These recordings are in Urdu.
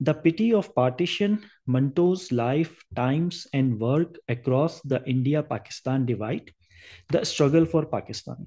The Pity of Partition, Manto's Life, Times and Work Across the India-Pakistan Divide, The Struggle for Pakistan।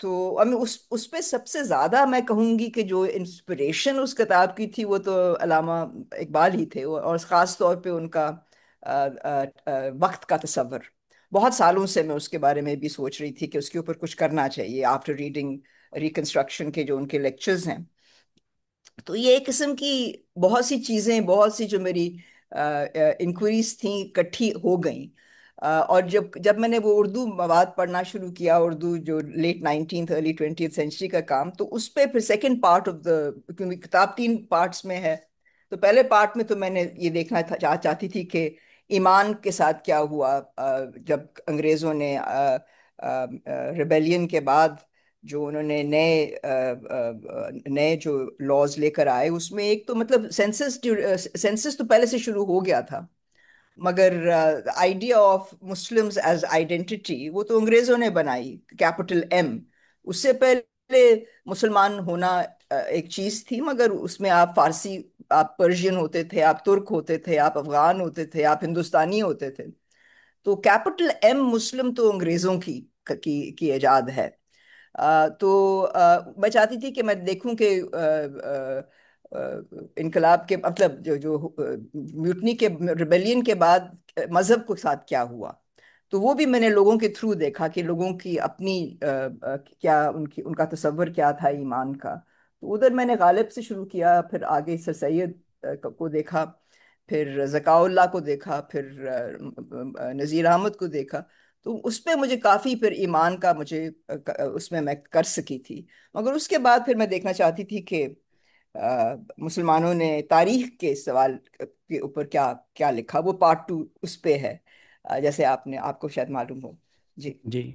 تو میں اس پہ سب سے زیادہ میں کہوں گی کہ جو انسپریشن اس کتاب کی تھی وہ تو علامہ اقبال ہی تھے، اور خاص طور پہ ان کا وقت کا تصور. بہت سالوں سے میں اس کے بارے میں بھی سوچ رہی تھی کہ اس کے اوپر کچھ کرنا چاہیے آفٹر ریڈنگ ریکنسٹرکشن کے جو ان کے لیکچرز ہیں. تو یہ ایک قسم کی بہت سی چیزیں، بہت سی جو میری انکوائریز تھیں اکٹھی ہو گئیں. اور جب میں نے وہ اردو مواد پڑھنا شروع کیا، اردو جو late 19th early 20th century کا کام، تو اس پہ پھر سیکنڈ پارٹ آف دا، کیونکہ کتاب 3 پارٹس میں ہے، تو پہلے پارٹ میں تو میں نے یہ دیکھنا چاہتی تھی کہ ایمان کے ساتھ کیا ہوا جب انگریزوں نے ریبیلین کے بعد جو انہوں نے نئے جو لاز لے کر آئے، اس میں ایک تو مطلب سینسس تو پہلے سے شروع ہو گیا تھا، مگر idea of Muslims as identity وہ تو انگریزوں نے بنائی، کیپٹل ایم. اس سے پہلے مسلمان ہونا ایک چیز تھی، مگر اس میں آپ فارسی، آپ پرشین ہوتے تھے، آپ ترک ہوتے تھے، آپ افغان ہوتے تھے، آپ ہندوستانی ہوتے تھے. تو کیپٹل ایم مسلم تو انگریزوں کی ایجاد ہے. تو میں چاہتی تھی کہ میں دیکھوں کہ آ، انقلاب کے مطلب جو میوٹنی کے ریبیلین کے بعد مذہب کے ساتھ کیا ہوا. تو وہ بھی میں نے لوگوں کے تھرو دیکھا کہ لوگوں کی اپنی کیا ان کا تصور کیا تھا ایمان کا. تو ادھر میں نے غالب سے شروع کیا، پھر آگے سر سید کو دیکھا، پھر ذکاء اللہ کو دیکھا، پھر نذیر احمد کو دیکھا. تو اس پہ مجھے کافی پھر ایمان کا مجھے اس میں کر سکی تھی. مگر اس کے بعد پھر میں دیکھنا چاہتی تھی کہ مسلمانوں نے تاریخ کے سوال کے اوپر کیا کیا لکھا. وہ پارٹ 2 اس پہ ہے، جیسے آپ کو شاید معلوم ہو. جی. جی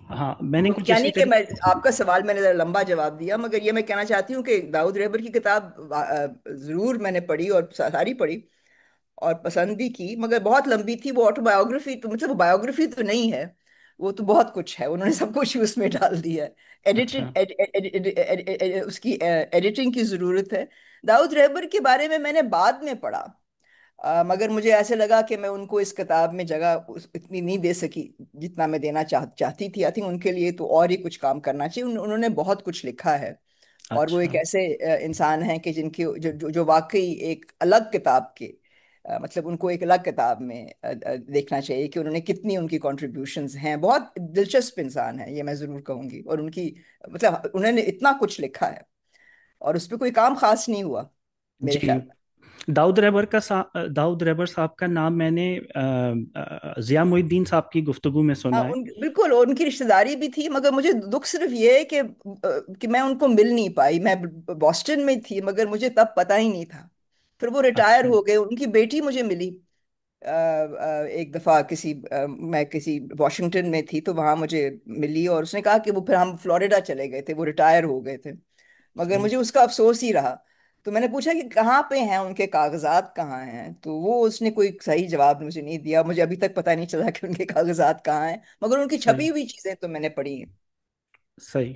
ہاں، میں نے تو کچھ یعنی اسی کہ طریقے. میں آپ کا سوال میں نے ذرا لمبا جواب دیا، مگر یہ میں کہنا چاہتی ہوں کہ داؤد رہبر کی کتاب ضرور میں نے پڑھی اور ساری پڑھی اور پسند بھی کی، مگر بہت لمبی تھی. وہ آٹو بایوگرافی تو مطلب وہ بایوگرافی تو نہیں ہے، وہ تو بہت کچھ ہے، انہوں نے سب کچھ ہی اس میں ڈال دیا ہے. اچھا. اس کی ایڈیٹنگ کی ضرورت ہے. داؤد رہبر کے بارے میں نے بعد میں پڑھا، مگر مجھے ایسے لگا کہ میں ان کو اس کتاب میں جگہ اتنی نہیں دے سکی جتنا میں دینا چاہتی تھی. آئی تھنک ان کے لیے تو اور ہی کچھ کام کرنا چاہیے. انہوں نے بہت کچھ لکھا ہے، اور وہ اچھا. ایک ایسے انسان ہیں کہ جن کی جو واقعی ایک الگ کتاب کے مطلب ان کو ایک الگ کتاب میں دیکھنا چاہیے کہ انہوں نے کتنی ان کی کنٹریبیوشنز ہیں. بہت دلچسپ انسان ہے یہ میں ضرور کہوں گی. اور ان کی مطلب انہوں نے اتنا کچھ لکھا ہے اور اس پہ کوئی کام خاص نہیں ہوا میرے جی، خیال میں. داؤد رہبر صاحب کا نام میں نے ضیاء محی الدین صاحب کی گفتگو میں سنا ہے. بالکل ان کی رشتہ داری بھی تھی، مگر مجھے دکھ صرف یہ ہے کہ میں ان کو مل نہیں پائی. میں بoston میں تھی مگر مجھے تب پتہ ہی نہیں تھا. پھر وہ ریٹائر اچھا. ہو گئے. ان کی بیٹی مجھے ملی ایک دفعہ میں کسی واشنگٹن میں تھی تو وہاں مجھے ملی، اور اس نے کہا کہ وہ پھر ہم فلوریڈا چلے گئے تھے، وہ ریٹائر ہو گئے تھے. مگر صحیح. مجھے اس کا افسوس ہی رہا. تو میں نے پوچھا کہ کہاں پہ ہیں ان کے کاغذات، کہاں ہیں؟ تو اس نے کوئی صحیح جواب مجھے نہیں دیا. مجھے ابھی تک پتہ نہیں چلا کہ ان کے کاغذات کہاں ہیں، مگر ان کی صحیح. چھپی ہوئی چیزیں تو میں نے پڑھی ہیں. صحیح.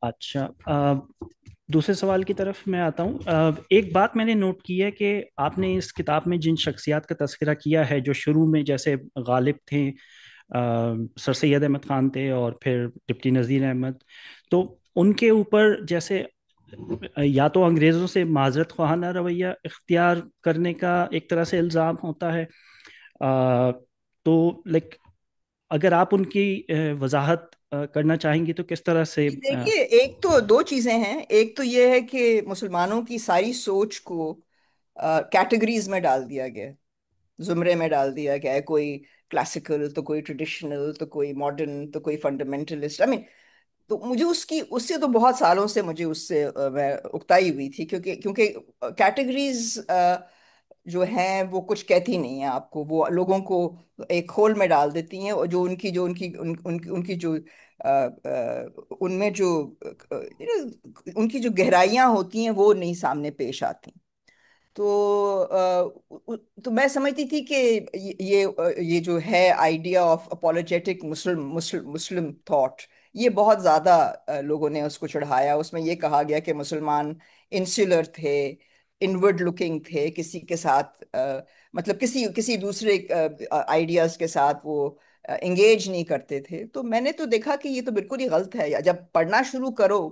اچھا. دوسرے سوال کی طرف میں آتا ہوں. ایک بات میں نے نوٹ کی ہے کہ آپ نے اس کتاب میں جن شخصیات کا تذکرہ کیا ہے جو شروع میں جیسے غالب تھے، سر سید احمد خان تھے، اور پھر ڈپٹی نذیر احمد، تو ان کے اوپر جیسے یا تو انگریزوں سے معذرت خواہانہ رویہ اختیار کرنے کا ایک طرح سے الزام ہوتا ہے. آ، تو لائک اگر آپ ان کی وضاحت کرنا چاہیں گی تو کس طرح سے؟ جی دیکھیے، ایک تو دو چیزیں ہیں. ایک تو یہ ہے کہ مسلمانوں کی ساری سوچ کو کیٹیگریز میں ڈال دیا گیا ہے، زمرے میں ڈال دیا گیا ہے. کوئی کلاسیکل، تو کوئی ٹریڈیشنل، تو کوئی ماڈرن، تو کوئی فنڈامنٹلسٹ. تو مجھے اس سے تو بہت سالوں سے مجھے اس سے میں اکتائی ہوئی تھی، کیونکہ کیٹیگریز جو ہیں وہ کچھ کہتی نہیں ہیں آپ کو. وہ لوگوں کو ایک ہول میں ڈال دیتی ہیں، اور ان کی جو ان میں جو ان کی جو گہرائیاں ہوتی ہیں وہ نہیں سامنے پیش آتی. تو تو میں سمجھتی تھی کہ یہ جو ہے idea of apologetic Muslim thought, یہ بہت زیادہ لوگوں نے اس کو چڑھایا. اس میں یہ کہا گیا کہ مسلمان انسولر تھے، انورڈ لکنگ تھے، کسی کے ساتھ مطلب کسی دوسرے آئیڈیاز کے ساتھ وہ انگیج نہیں کرتے تھے. تو میں نے تو دیکھا کہ یہ تو بالکل ہی غلط ہے. یا جب پڑھنا شروع کرو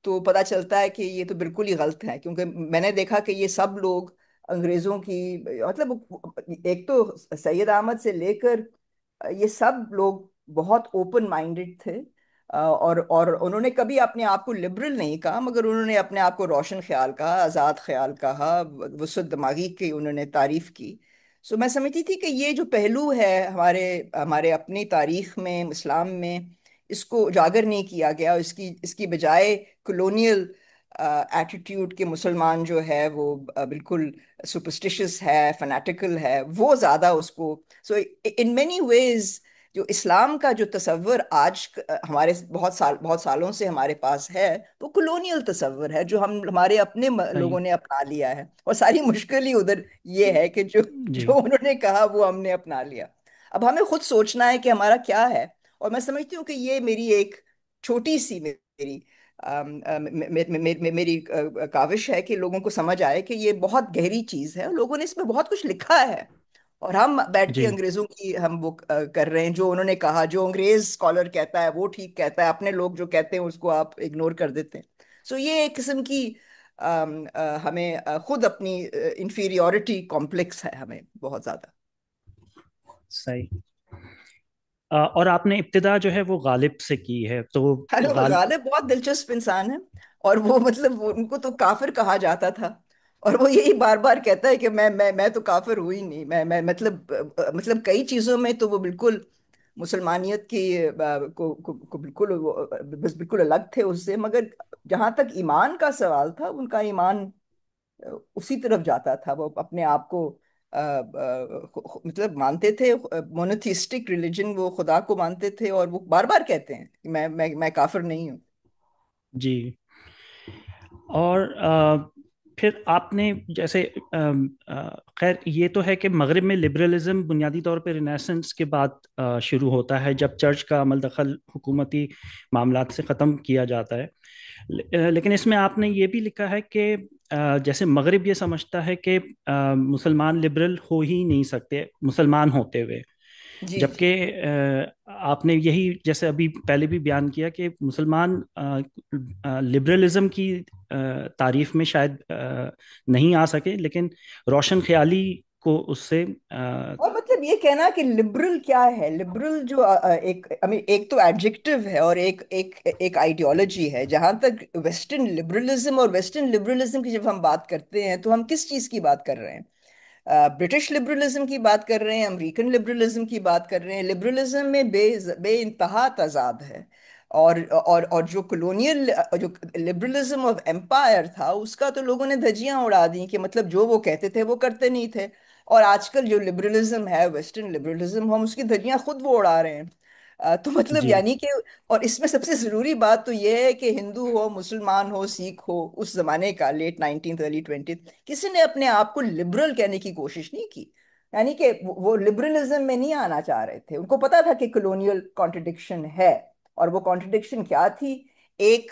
تو پتہ چلتا ہے کہ یہ تو بالکل ہی غلط ہے، کیونکہ میں نے دیکھا کہ یہ سب لوگ انگریزوں کی، مطلب ایک تو سید احمد سے لے کر یہ سب لوگ بہت اوپن مائنڈڈ تھے. اور انہوں نے کبھی اپنے آپ کو لبرل نہیں کہا، مگر انہوں نے اپنے آپ کو روشن خیال کہا، آزاد خیال کہا، وسعت دماغی کی انہوں نے تعریف کی. سو میں سمجھتی تھی کہ یہ جو پہلو ہے ہمارے ہمارے اپنی تاریخ میں، اسلام میں، اس کو اجاگر نہیں کیا گیا. اس کی بجائے کلونیل ایٹیٹیوڈ کے مسلمان جو ہے وہ بالکل سپرسٹیشس ہے، فنیٹیکل ہے، وہ زیادہ اس کو. سو ان مینی ویز جو اسلام کا جو تصور آج ہمارے بہت سالوں سے ہمارے پاس ہے، وہ کلونیل تصور ہے جو ہمارے اپنے صحیح. لوگوں نے اپنا لیا ہے. اور ساری مشکل ہی ادھر یہ ہے کہ جو جی. جو انہوں نے کہا وہ ہم نے اپنا لیا. اب ہمیں خود سوچنا ہے کہ ہمارا کیا ہے. اور میں سمجھتی ہوں کہ یہ میری ایک چھوٹی سی میری میری کاوش ہے کہ لوگوں کو سمجھ آئے کہ یہ بہت گہری چیز ہے، لوگوں نے اس میں بہت کچھ لکھا ہے. اور ہم بیٹھ کے جی. انگریزوں کی ہم وہ کر رہے ہیں جو انہوں نے کہا. جو انگریز اسکالر کہتا ہے وہ ٹھیک کہتا ہے، اپنے لوگ جو کہتے ہیں اس کو آپ اگنور کر دیتے ہیں. سو یہ ایک قسم کی ہمیں خود اپنی انفیریورٹی کمپلیکس ہے ہمیں بہت زیادہ. صحیح. اور آپ نے ابتدا جو ہے وہ غالب سے کی ہے تو ہلو، غالب. غالب بہت دلچسپ انسان ہے. اور وہ مطلب ان کو تو کافر کہا جاتا تھا، اور وہ یہی بار بار کہتا ہے کہ میں تو کافر ہوئی نہیں. میں مطلب کئی چیزوں میں تو وہ بالکل مسلمانیت کی کو بالکل بس بالکل الگ تھے اس سے. مگر جہاں تک ایمان کا سوال تھا، ان کا ایمان اسی طرف جاتا تھا. وہ اپنے آپ کو مطلب مانتے تھے مونوتھیسٹک ریلیجن، وہ خدا کو مانتے تھے. اور وہ بار بار کہتے ہیں کہ میں کافر نہیں ہوں. جی. اور پھر آپ نے جیسے خیر یہ تو ہے کہ مغرب میں لبرلزم بنیادی طور پہ رینیسنس کے بعد شروع ہوتا ہے، جب چرچ کا عمل دخل حکومتی معاملات سے ختم کیا جاتا ہے. لیکن اس میں آپ نے یہ بھی لکھا ہے کہ جیسے مغرب یہ سمجھتا ہے کہ مسلمان لبرل ہو ہی نہیں سکتے مسلمان ہوتے ہوئے، جی جی. جبکہ آپ نے یہی جیسے ابھی پہلے بھی بیان کیا کہ مسلمان لبرلزم کی تعریف میں شاید نہیں آ سکے، لیکن روشن خیالی کو اس سے اور مطلب یہ کہنا کہ لبرل کیا ہے، لبرل جو ایک تو ایڈجیکٹو ہے اور ایک آئیڈیالوجی ہے. جہاں تک ویسٹرن لبرلزم اور ویسٹرن لبرلزم کی جب ہم بات کرتے ہیں تو ہم کس چیز کی بات کر رہے ہیں؟ برٹش لبرلزم کی بات کر رہے ہیں، امریکن لبرلزم کی بات کر رہے ہیں. لبرلزم میں بے انتہا تضاد ہے. اور جو کلونیل جو لبرلزم آف امپائر تھا، اس کا تو لوگوں نے دھجیاں اڑا دی کہ مطلب جو وہ کہتے تھے وہ کرتے نہیں تھے. اور آج کل جو لبرلزم ہے، ویسٹرن لبرلزم، ہم اس کی دھجیاں خود وہ اڑا رہے ہیں. تو مطلب جی. یعنی کہ، اور اس میں سب سے ضروری بات تو یہ ہے کہ ہندو ہو، مسلمان ہو، سکھ ہو، اس زمانے کا لیٹ 19th ارلی 20th، کسی نے اپنے آپ کو لبرل کہنے کی کوشش نہیں کی. یعنی کہ وہ لبرلزم میں نہیں آنا چاہ رہے تھے. ان کو پتا تھا کہ کلونیل کانٹرڈکشن ہے. اور وہ کانٹرڈکشن کیا تھی؟ ایک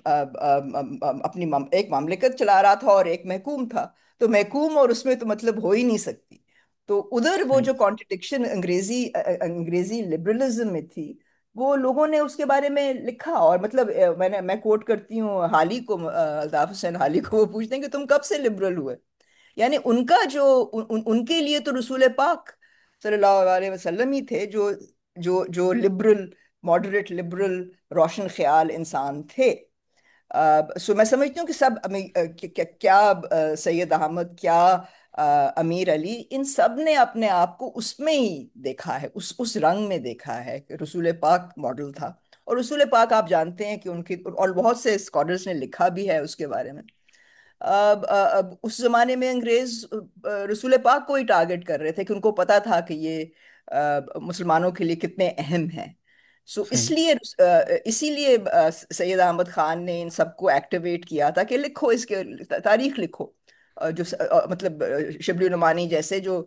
اپنی ایک مملکت چلا رہا تھا اور ایک محکوم تھا. تو محکوم اور اس میں تو مطلب ہو ہی نہیں سکتی. تو ادھر وہ صحیح. جو کانٹرڈکشن انگریزی لبرلزم میں تھی، وہ لوگوں نے اس کے بارے میں لکھا. اور مطلب میں کوٹ کرتی ہوں حالی کو، الطاف حسین حالی کو. وہ پوچھتے ہیں کہ تم کب سے لبرل ہوئے؟ یعنی ان کا جو ان کے لیے تو رسول پاک صلی اللہ علیہ وسلم ہی تھے جو لبرل، ماڈریٹ لبرل، روشن خیال انسان تھے. سو میں سمجھتی ہوں کہ سب کیا سید احمد، کیا امیر علی، ان سب نے اپنے آپ کو اس میں ہی دیکھا ہے، اس رنگ میں دیکھا ہے کہ رسول پاک ماڈل تھا. اور رسول پاک آپ جانتے ہیں کہ ان کی، اور بہت سے اسکالرز نے لکھا بھی ہے اس کے بارے میں. اب اس زمانے میں انگریز رسول پاک کو ہی ٹارگٹ کر رہے تھے کہ ان کو پتا تھا کہ یہ مسلمانوں کے لیے کتنے اہم ہیں. سو اس صحیح. لیے اسی لیے سید احمد خان نے ان سب کو ایکٹیویٹ کیا تھا کہ لکھو، اس کے تاریخ لکھو. مطلب شبلی نعمانی جیسے جو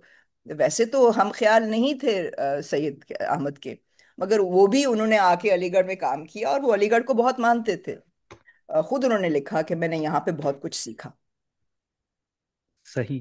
ویسے تو ہم خیال نہیں تھے سید احمد کے، مگر وہ بھی انہوں نے آ کے علی گڑھ میں کام کیا اور وہ علی گڑھ کو بہت مانتے تھے. خود انہوں نے لکھا کہ میں نے یہاں پہ بہت کچھ سیکھا. صحیح.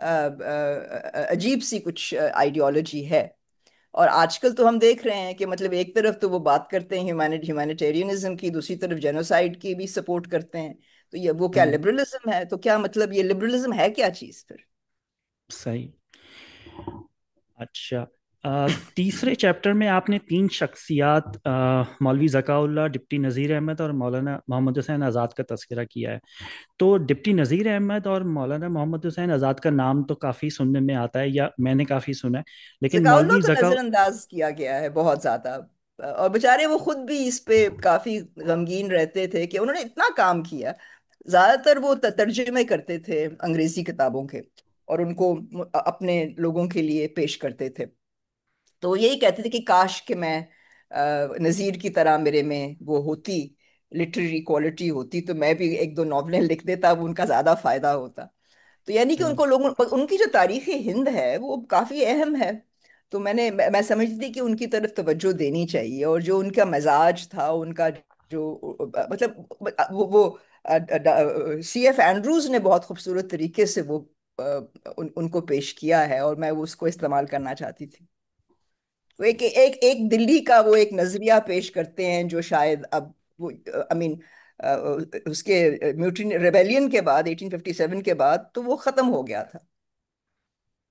عجیب سی کچھ آئیڈیالوجی ہے. اور آج کل تو ہم دیکھ رہے ہیں کہ مطلب ایک طرف تو وہ بات کرتے ہیں ہیومینیٹیرینزم کی، دوسری طرف جینوسائیڈ کی بھی سپورٹ کرتے ہیں. تو یہ وہ کیا ہوں، لبرلزم ہے؟ تو کیا مطلب یہ لبرلزم ہے کیا چیز پھر؟ صحیح. اچھا، تیسرے چیپٹر میں آپ نے تین شخصیات، مولوی ذکاء اللہ، ڈپٹی نذیر احمد اور مولانا محمد حسین آزاد کا تذکرہ کیا ہے. تو ڈپٹی نذیر احمد اور مولانا محمد حسین آزاد کا نام تو کافی سننے میں آتا ہے، یا میں نے کافی سنا ہے، لیکن ذکاء اللہ مولوی کو ذکاء... نظر انداز کیا گیا ہے بہت زیادہ. اور بےچارے وہ خود بھی اس پہ کافی غمگین رہتے تھے کہ انہوں نے اتنا کام کیا. زیادہ تر وہ ترجمے کرتے تھے انگریزی کتابوں کے، اور ان کو اپنے لوگوں کے لیے پیش کرتے تھے. تو یہی کہتے تھے کہ کاش کہ میں نذیر کی طرح میرے میں وہ ہوتی، لٹریری کوالٹی ہوتی، تو میں بھی ایک دو ناولیں لکھ دیتا، وہ ان کا زیادہ فائدہ ہوتا. تو یعنی کہ ان صحیح. کو لوگوں، ان کی جو تاریخ ہند ہے وہ کافی اہم ہے. تو میں سمجھتی تھی کہ ان کی طرف توجہ دینی چاہیے، اور جو ان کا مزاج تھا، ان کا جو مطلب وہ سی ایف اینڈروز نے بہت خوبصورت طریقے سے وہ ان کو پیش کیا ہے، اور میں اس کو استعمال کرنا چاہتی تھی. وہ ایک دلی کا وہ ایک نظریہ پیش کرتے ہیں جو شاید اب وہ I mean اس کے میوٹین ریبیلین کے بعد 1857 کے بعد تو وہ ختم ہو گیا تھا.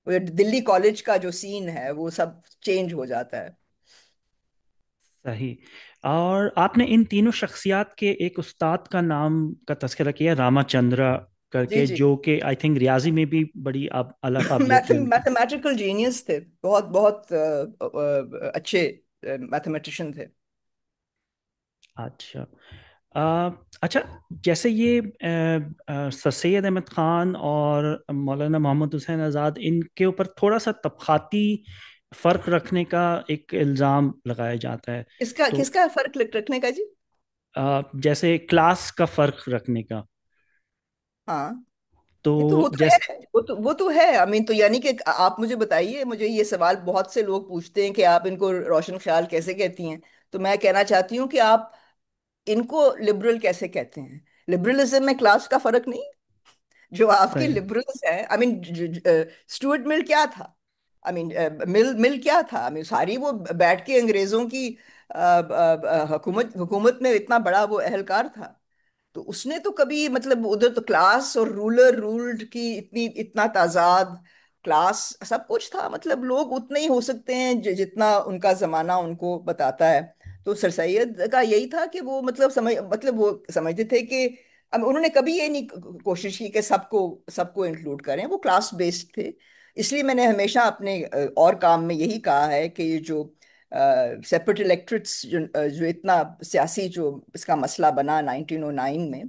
وہ دلی کالج کا جو سین ہے وہ سب چینج ہو جاتا ہے. صحیح. اور آپ نے ان تینوں شخصیات کے ایک استاد کا نام کا تذکرہ کیا، راما چندرا کر جی کے، جی. جو کہ آئی تھنک ریاضی میں بھی بڑی اعلیٰ قابلیت تھی ان کی. میتھمیٹیکل جینیس تھے، بہت بہت اچھے میتھمیٹیشین تھے. اچھا. اچھا، جیسے یہ سر سید احمد خان اور مولانا محمد حسین آزاد، ان کے اوپر تھوڑا سا طبقاتی فرق رکھنے کا ایک الزام لگایا جاتا ہے. تو کس کا فرق رکھنے کا جی؟ جیسے کلاس کا فرق رکھنے کا. ہاں، تو یہ تو وہ تو جیسے... ہے، وہ تو ہے. تو یعنی کہ آپ مجھے بتائیے، مجھے یہ سوال بہت سے لوگ پوچھتے ہیں کہ آپ ان کو روشن خیال کیسے کہتی ہیں. تو میں کہنا چاہتی ہوں کہ آپ ان کو لبرل کیسے کہتے ہیں؟ لبرلزم میں کلاس کا فرق نہیں. جو آپ کے صحیح. لبرلز ہیں، اسٹوارٹ مل کیا تھا؟ مل مل کیا تھا؟ ساری وہ بیٹھ کے انگریزوں کی حکومت میں اتنا بڑا وہ اہلکار تھا. تو اس نے تو کبھی مطلب ادھر تو کلاس اور رولر رولڈ کی اتنا تضاد، کلاس سب کچھ تھا. مطلب لوگ اتنے ہی ہو سکتے ہیں جتنا ان کا زمانہ ان کو بتاتا ہے. تو سر سید کا یہی تھا کہ وہ مطلب وہ سمجھتے تھے کہ اب انہوں نے کبھی یہ نہیں کوشش کی کہ سب کو انکلوڈ کریں. وہ کلاس بیسڈ تھے. اس لیے میں نے ہمیشہ اپنے اور کام میں یہی کہا ہے کہ یہ جو سیپریٹ الیکٹریٹس جو اتنا سیاسی جو اس کا مسئلہ بنا 1909 میں،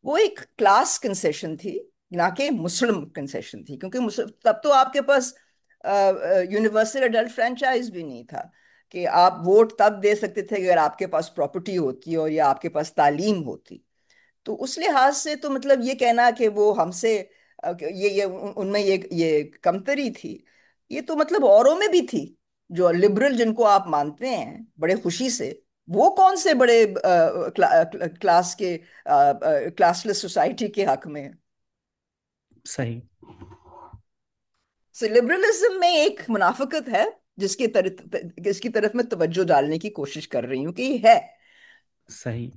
وہ ایک کلاس کنسیشن تھی، نہ کہ مسلم کنسیشن تھی. کیونکہ تب تو آپ کے پاس یونیورسل اڈلٹ فرینچائز بھی نہیں تھا کہ آپ ووٹ تب دے سکتے تھے اگر آپ کے پاس پراپرٹی ہوتی اور یا آپ کے پاس تعلیم ہوتی. تو اس لحاظ سے تو مطلب یہ کہنا کہ وہ ہم سے ان میں یہ کمتری تھی، یہ تو مطلب اوروں میں بھی تھی. جو لبرل جن کو آپ مانتے ہیں بڑے خوشی سے، وہ کون سے بڑے کلاس کے کلاس لیس سوسائٹی کے حق میں؟ صحیح. سو لبرلزم میں ایک منافقت ہے جس کی طرف میں توجہ ڈالنے کی کوشش کر رہی ہوں کہ یہ ہے. صحیح.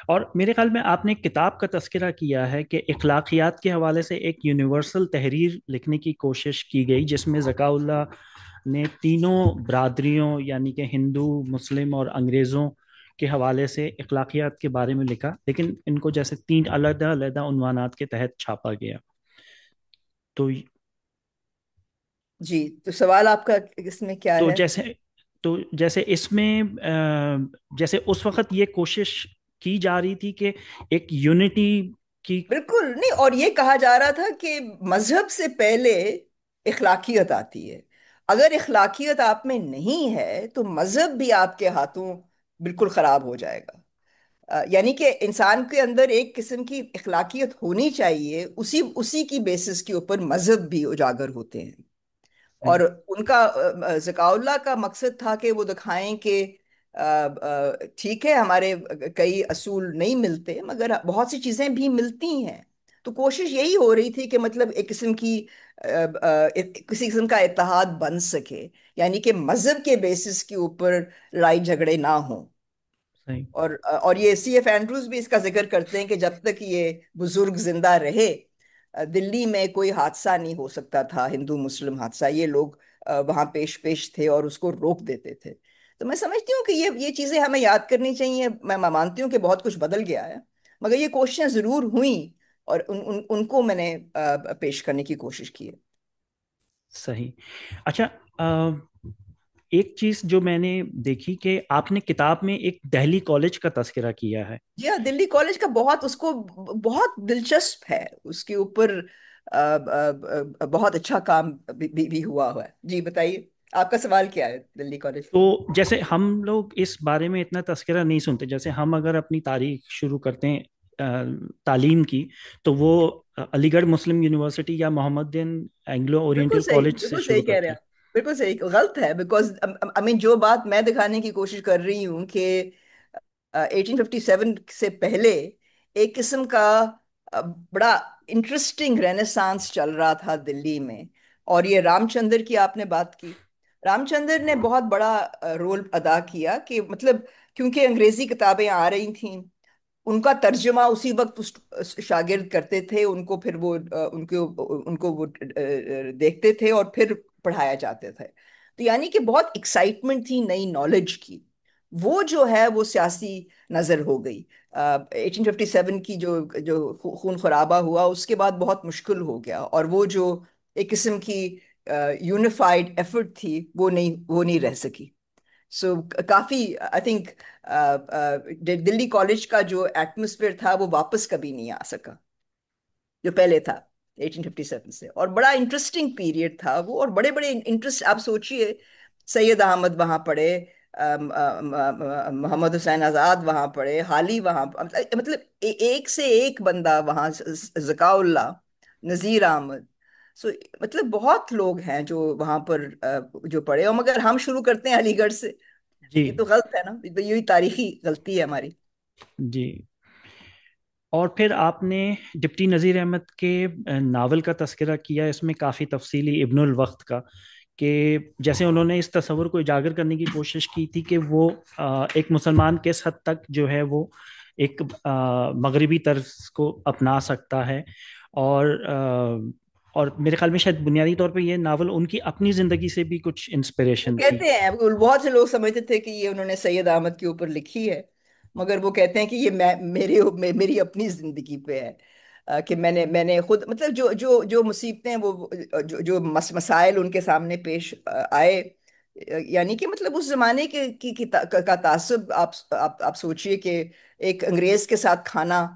اور میرے خیال میں آپ نے ایک کتاب کا تذکرہ کیا ہے کہ اخلاقیات کے حوالے سے ایک یونیورسل تحریر لکھنے کی کوشش کی گئی، جس میں ذکاء اللہ نے تینوں برادریوں یعنی کہ ہندو، مسلم اور انگریزوں کے حوالے سے اخلاقیات کے بارے میں لکھا، لیکن ان کو جیسے تین علیحدہ علیحدہ عنوانات کے تحت چھاپا گیا. تو جی، تو سوال آپ کا اس میں کیا تو ہے؟ جیسے تو جیسے اس میں جیسے اس وقت یہ کوشش کی جا رہی تھی کہ ایک یونٹی کی... بالکل نہیں. اور یہ کہا جا رہا تھا کہ مذہب سے پہلے اخلاقیت آتی ہے. اگر اخلاقیت آپ میں نہیں ہے تو مذہب بھی آپ کے ہاتھوں بالکل خراب ہو جائے گا. یعنی کہ انسان کے اندر ایک قسم کی اخلاقیت ہونی چاہیے، اسی کی بیسس کے اوپر مذہب بھی اجاگر ہوتے ہیں. اور ان کا ذکاء اللہ کا مقصد تھا کہ وہ دکھائیں کہ ٹھیک ہے ہمارے کئی اصول نہیں ملتے، مگر بہت سی چیزیں بھی ملتی ہیں. تو کوشش یہی ہو رہی تھی کہ مطلب ایک قسم کی کسی قسم کا اتحاد بن سکے، یعنی کہ مذہب کے بیسس کے اوپر لڑائی جھگڑے نہ ہوں۔ صحیح اور یہ سی ایف اینڈروز بھی اس کا ذکر کرتے ہیں کہ جب تک یہ بزرگ زندہ رہے دلی میں کوئی حادثہ نہیں ہو سکتا تھا، ہندو مسلم حادثہ، یہ لوگ وہاں پیش پیش تھے اور اس کو روک دیتے تھے۔ تو میں سمجھتی ہوں کہ یہ چیزیں ہمیں یاد کرنی چاہیے۔ میں مانتی ہوں کہ بہت کچھ بدل گیا ہے، مگر یہ کوششیں ضرور ہوئیں، اور ان کو میں نے پیش کرنے کی کوشش کی ہے۔ صحیح۔ اچھا، ایک چیز جو میں نے دیکھی کہ آپ نے کتاب میں ایک دہلی کالج کا تذکرہ کیا ہے۔ جی ہاں، دلی کالج کا بہت اس کو بہت دلچسپ ہے، اس کے اوپر بہت اچھا کام بھی ہوا ہے۔ جی بتائیے، آپ کا سوال کیا ہے دلی کالج تو پہ؟ جیسے ہم لوگ اس بارے میں اتنا تذکرہ نہیں سنتے، جیسے ہم اگر اپنی تاریخ شروع کرتے ہیں تعلیم کی، تو وہ علی گڑھ مسلم یونیورسٹی یا محمدین اینگلو بالکل اورینٹل صحیح، کالج سے بالکل شروع صحیح کہہ رہے کرتے ہیں ہیں۔ آپ، بالکل صحیح، غلط ہے بیکاز جو بات میں دکھانے کی کوشش کر رہی ہوں کہ 1857 سے پہلے ایک قسم کا بڑا انٹرسٹنگ رینیسانس چل رہا تھا دلی میں۔ اور یہ رام چندر کی آپ نے بات کی، رام چندر نے بہت بڑا رول ادا کیا کہ مطلب کیونکہ انگریزی کتابیں آ رہی تھیں، ان کا ترجمہ اسی وقت شاگرد کرتے تھے، ان کو پھر وہ ان کو وہ دیکھتے تھے اور پھر پڑھایا جاتے تھے۔ تو یعنی کہ بہت ایکسائٹمنٹ تھی نئی نالج کی، وہ جو ہے وہ سیاسی نظر ہو گئی۔ 1857 کی جو خون خرابہ ہوا اس کے بعد بہت مشکل ہو گیا، اور وہ جو ایک قسم کی یونیفائڈ ایفرٹ تھی وہ نہیں رہ سکی۔ سو کافی آئی تھنک دلی کالج کا جو ایٹماسفیئر تھا وہ واپس کبھی نہیں آ سکا جو پہلے تھا 1857 سے، اور بڑا انٹرسٹنگ پیریڈ تھا وہ، اور بڑے بڑے انٹرسٹ آپ سوچئے، سید احمد وہاں پڑھے، محمد حسین آزاد وہاں پڑھے، حالی وہاں مطلب ایک سے ایک بندہ وہاں، ذکاء اللہ، نذیر احمد، سو مطلب بہت لوگ ہیں جو وہاں پر جو پڑھے، اور مگر ہم شروع کرتے ہیں علی گڑھ سے۔ جی یہ تو غلط ہے نا، یہ تو یہی تاریخی غلطی ہے ہماری۔ جی۔ اور پھر آپ نے ڈپٹی نذیر احمد کے ناول کا تذکرہ کیا، اس میں کافی تفصیلی، ابن الوقت کا، کہ جیسے انہوں نے اس تصور کو اجاگر کرنے کی کوشش کی تھی کہ وہ ایک مسلمان کس حد تک جو ہے وہ ایک مغربی طرز کو اپنا سکتا ہے، اور اور میرے خیال میں شاید بنیادی طور پہ یہ ناول ان کی اپنی زندگی سے بھی کچھ وہ انسپریشن تھی۔ کہتے ہیں، بہت سے لوگ سمجھتے تھے کہ یہ انہوں نے سید احمد کے اوپر لکھی ہے، مگر وہ کہتے ہیں کہ یہ میری اپنی زندگی پہ ہے، کہ میں نے خود مطلب جو مصیبتیں، وہ مسائل ان کے سامنے پیش آئے، یعنی کہ مطلب اس زمانے کا تعصب، آپ سوچئے کہ ایک انگریز کے ساتھ کھانا،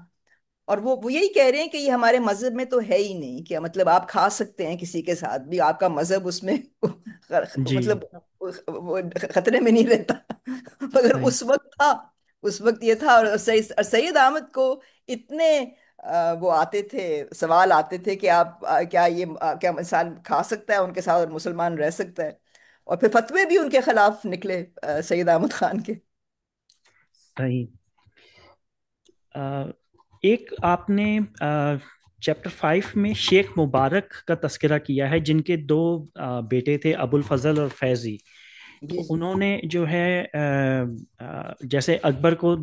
اور وہ یہی کہہ رہے ہیں کہ یہ ہمارے مذہب میں تو ہے ہی نہیں، کہ مطلب آپ کھا سکتے ہیں کسی کے ساتھ بھی، آپ کا مذہب اس میں جی مطلب وہ خطرے میں نہیں رہتا، مگر صحیح اس وقت تھا، اس وقت یہ تھا۔ اور سید احمد کو اتنے وہ آتے تھے، سوال آتے تھے کہ آپ کیا یہ کیا انسان کھا سکتا ہے ان کے ساتھ اور مسلمان رہ سکتا ہے، اور پھر فتوے بھی ان کے خلاف نکلے سید احمد خان کے۔ صحیح۔ ایک آپ نے چیپٹر 5 میں شیخ مبارک کا تذکرہ کیا ہے، جن کے دو بیٹے تھے، ابو الفضل اور فیضی۔ جی تو جی انہوں نے جو ہے جیسے اکبر کو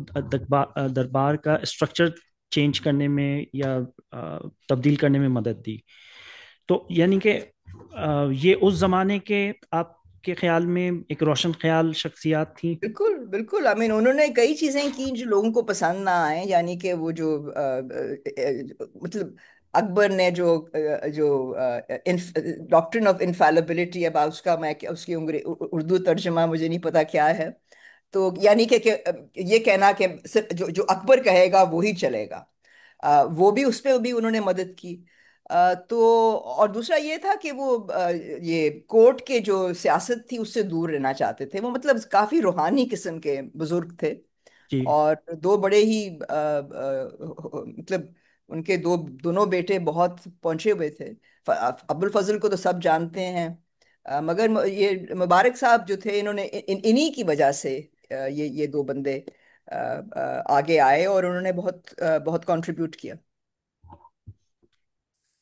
دربار کا اسٹرکچر چینج کرنے میں یا تبدیل کرنے میں مدد دی۔ تو یعنی کہ یہ اس زمانے کے آپ کے خیال میں ایک روشن خیال شخصیات تھیں؟ بالکل بالکل، انہوں نے کئی چیزیں کی جو لوگوں کو پسند نہ آئے، یعنی کہ وہ جو مطلب اکبر نے جو ڈاکٹرن آف انفیلیبلٹی، اب اس کا اس کی اردو ترجمہ مجھے نہیں پتا کیا ہے، تو یعنی کہ یہ کہنا کہ صرف جو اکبر کہے گا وہی چلے گا، وہ بھی اس پہ بھی انہوں نے مدد کی۔ تو اور دوسرا یہ تھا کہ وہ یہ کورٹ کے جو سیاست تھی اس سے دور رہنا چاہتے تھے، وہ مطلب کافی روحانی قسم کے بزرگ تھے، جی اور دو بڑے ہی مطلب ان کے دونوں بیٹے بہت پہنچے ہوئے تھے۔ ابو الفضل کو تو سب جانتے ہیں، مگر یہ مبارک صاحب جو تھے، انہوں نے انہی کی وجہ سے یہ دو بندے آگے آئے، اور انہوں نے بہت بہت کنٹریبیوٹ کیا۔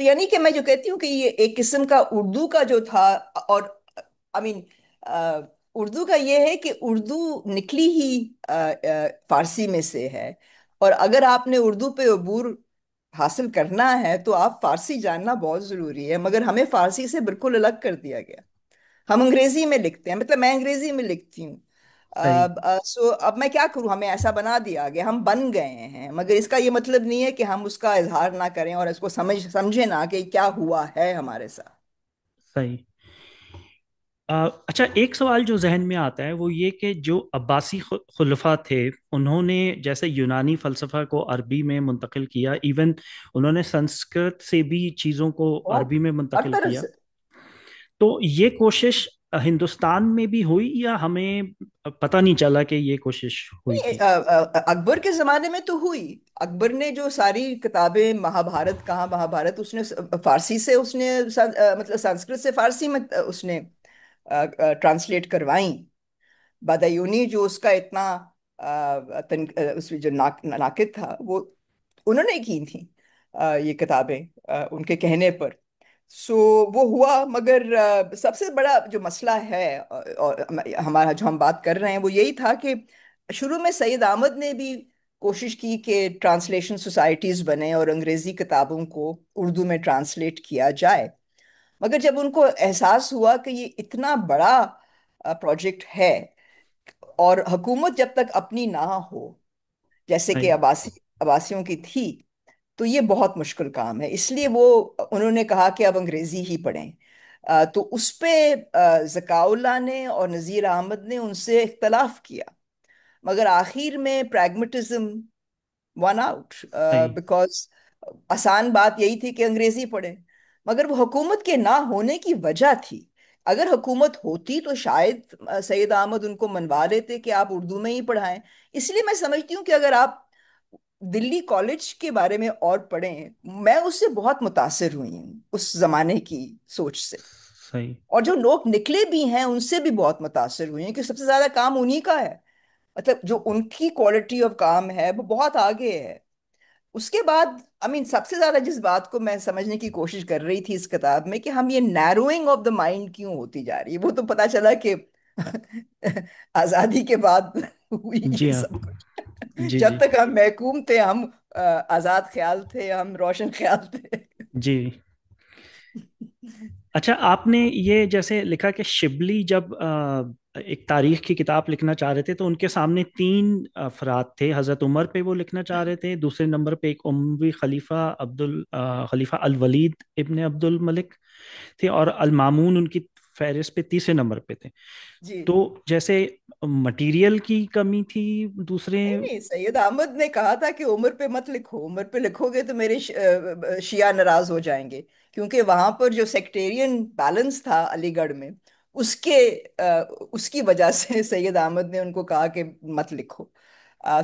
تو یعنی کہ میں جو کہتی ہوں کہ یہ ایک قسم کا اردو کا جو تھا، اور آئی مین اردو کا یہ ہے کہ اردو نکلی ہی فارسی میں سے ہے، اور اگر آپ نے اردو پہ عبور حاصل کرنا ہے تو آپ فارسی جاننا بہت ضروری ہے، مگر ہمیں فارسی سے بالکل الگ کر دیا گیا۔ ہم انگریزی میں لکھتے ہیں، مطلب میں انگریزی میں لکھتی ہوں، صحیح سو اب میں کیا کروں، ہمیں ایسا بنا دیا گیا، ہم بن گئے ہیں، مگر اس کا یہ مطلب نہیں ہے کہ ہم اس کا اظہار نہ کریں اور اس کو سمجھیں نہ کہ کیا ہوا ہے ہمارے ساتھ۔ صحیح۔ اچھا، ایک سوال جو ذہن میں آتا ہے وہ یہ کہ جو عباسی خلفاء تھے، انہوں نے جیسے یونانی فلسفہ کو عربی میں منتقل کیا، ایون انہوں نے سنسکرت سے بھی چیزوں کو بہت عربی میں ہر منتقل طرف کیا، سے۔ تو یہ کوشش ہندوستان میں بھی ہوئی یا ہمیں پتہ نہیں چلا کہ یہ کوشش ہوئی نہیں، تھی؟ اکبر کے زمانے میں تو ہوئی۔ اکبر نے جو ساری کتابیں، مہابھارت، کہاں مہابھارت اس نے فارسی سے، اس نے مطلب سنسکرت سے فارسی میں اس نے ٹرانسلیٹ کروائیں۔ بدایونی جو اس کا اتنا اس میں جو ناقد تھا، وہ انہوں نے کی تھیں یہ کتابیں ان کے کہنے پر۔ سو وہ ہوا، مگر سب سے بڑا جو مسئلہ ہے اور ہمارا جو ہم بات کر رہے ہیں وہ یہی تھا کہ شروع میں سید احمد نے بھی کوشش کی کہ ٹرانسلیشن سوسائٹیز بنے اور انگریزی کتابوں کو اردو میں ٹرانسلیٹ کیا جائے، مگر جب ان کو احساس ہوا کہ یہ اتنا بڑا پروجیکٹ ہے اور حکومت جب تک اپنی نہ ہو، جیسے کہ صحیح عباسیوں کی تھی، تو یہ بہت مشکل کام ہے، اس لیے وہ انہوں نے کہا کہ اب انگریزی ہی پڑھیں۔ تو اس پہ ذکاء اللہ نے اور نذیر احمد نے ان سے اختلاف کیا، مگر آخر میں پریگمٹزم ون آؤٹ، صحیح بیکاز آسان بات یہی تھی کہ انگریزی پڑھیں، مگر وہ حکومت کے نہ ہونے کی وجہ تھی۔ اگر حکومت ہوتی تو شاید سید احمد ان کو منوا لیتے کہ آپ اردو میں ہی پڑھائیں۔ اس لیے میں سمجھتی ہوں کہ اگر آپ دلی کالج کے بارے میں اور پڑھیں، میں اس سے بہت متاثر ہوئی ہوں اس زمانے کی سوچ سے، صحیح اور جو لوگ نکلے بھی ہیں ان سے بھی بہت متاثر ہوئی ہیں کہ سب سے زیادہ کام انہی کا ہے، مطلب جو ان کی کوالٹی آف کام ہے وہ بہت آگے ہے۔ اس کے بعد سب سے زیادہ جس بات کو میں سمجھنے کی کوشش کر رہی تھی اس کتاب میں، کہ ہم یہ نیروئنگ آف دا مائنڈ کیوں ہوتی جا رہی ہے، وہ تو پتا چلا کہ آزادی کے بعد ہوئی جی یہ ہاں، سب کچھ۔ جی جب جی تک ہم محکوم تھے ہم آزاد خیال تھے، ہم روشن خیال تھے۔ جی۔ اچھا، آپ نے یہ جیسے لکھا کہ شبلی جب ایک تاریخ کی کتاب لکھنا چاہ رہے تھے تو ان کے سامنے تین افراد تھے، حضرت عمر پہ وہ لکھنا چاہ رہے تھے، دوسرے نمبر پہ ایک اموی خلیفہ خلیفہ الولید ابن عبد الملک تھے، اور المامون ان کی فہرست پہ تیسرے نمبر پہ تھے۔ جی، تو جیسے مٹیریل کی کمی تھی دوسرے؟ نہیں نہیں، سید احمد نے کہا تھا کہ عمر پہ مت لکھو، عمر پہ لکھو گے تو میرے شیعہ ناراض ہو جائیں گے، کیونکہ وہاں پر جو سیکٹیرین بیلنس تھا علی گڑھ میں، اس کے اس کی وجہ سے سید احمد نے ان کو کہا کہ مت لکھو۔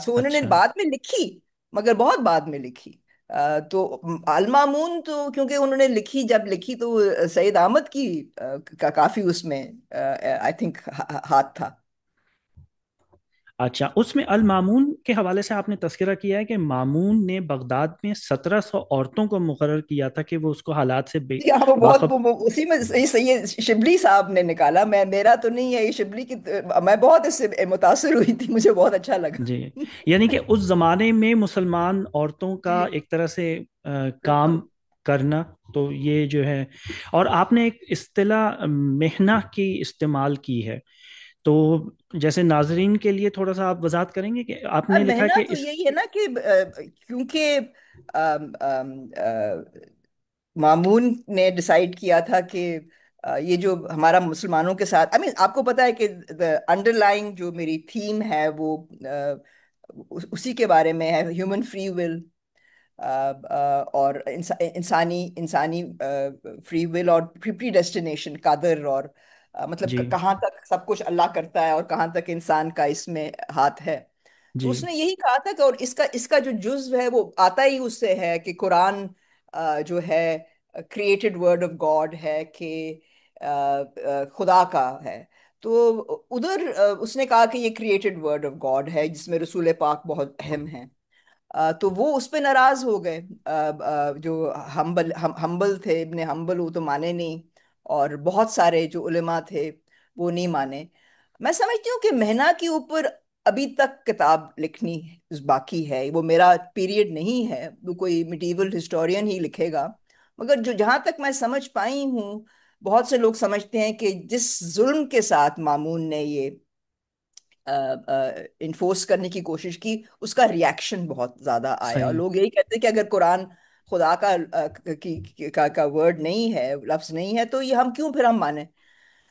سو انہوں نے اچھا بعد میں لکھی، مگر بہت بعد میں لکھی۔ تو المامون تو کیونکہ انہوں نے لکھی، جب لکھی تو سید احمد کی کافی اس میں آئی تھنک ہاتھ تھا۔ اچھا، اس میں المامون کے حوالے سے آپ نے تذکرہ کیا ہے کہ مامون نے بغداد میں 1700 عورتوں کو مقرر کیا تھا کہ وہ اس کو حالات سے جی ہاں، وہ بہت باخب اسی میں یہ شبلی صاحب نے نکالا، میرا تو نہیں ہے یہ شبلی کی، میں بہت اس سے متاثر ہوئی تھی، مجھے بہت اچھا لگا۔ جی، یعنی کہ اس زمانے میں مسلمان عورتوں کا جی ایک طرح سے کام بالکل۔ کرنا، تو یہ جو ہے، اور آپ نے ایک اصطلاح مہنہ کی استعمال کی ہے، تو جیسے ناظرین کے لیے تھوڑا سا آپ وضاحت کریں گے کہ آپ نے لکھا مہنہ کہ تو اس یہی ہے نا کہ کیونکہ آم، آم، مامون نے ڈیسائیڈ کیا تھا کہ یہ جو ہمارا مسلمانوں کے ساتھ، آپ کو پتا ہے کہ انڈر لائن جو میری تھیم ہے وہ اسی کے بارے میں ہے، ہیومن فری ول، اور انسانی فری ول اور پری ڈیسٹینیشن، قدر، اور مطلب جی کہاں تک سب کچھ اللہ کرتا ہے اور کہاں تک انسان کا اس میں ہاتھ ہے۔ تو جی اس نے یہی کہا تھا کہ، اور اس کا جو جزو ہے وہ آتا ہی اس سے ہے کہ قرآن جو ہے کریٹڈ ورڈ آف گاڈ ہے، کہ خدا کا ہے۔ تو ادھر اس نے کہا کہ یہ کریٹڈ ورڈ آف گاڈ ہے جس میں رسول پاک بہت اہم ہیں۔ تو وہ اس پہ ناراض ہو گئے، جو ہمبل تھے، ابن ہمبل، وہ تو مانے نہیں، اور بہت سارے جو علماء تھے وہ نہیں مانے۔ میں سمجھتی ہوں کہ مہنا کے اوپر ابھی تک کتاب لکھنی باقی ہے، وہ میرا پیریڈ نہیں ہے، وہ کوئی میڈیول ہسٹورین ہی لکھے گا۔ مگر جو جہاں تک میں سمجھ پائی ہوں، بہت سے لوگ سمجھتے ہیں کہ جس ظلم کے ساتھ مامون نے یہ انفورس کرنے کی کوشش کی، اس کا ریاکشن بہت زیادہ آیا، اور صحیح. لوگ یہی کہتے ہیں کہ اگر قرآن خدا کا ورڈ نہیں ہے، لفظ نہیں ہے، تو یہ ہم کیوں پھر ہم مانیں؟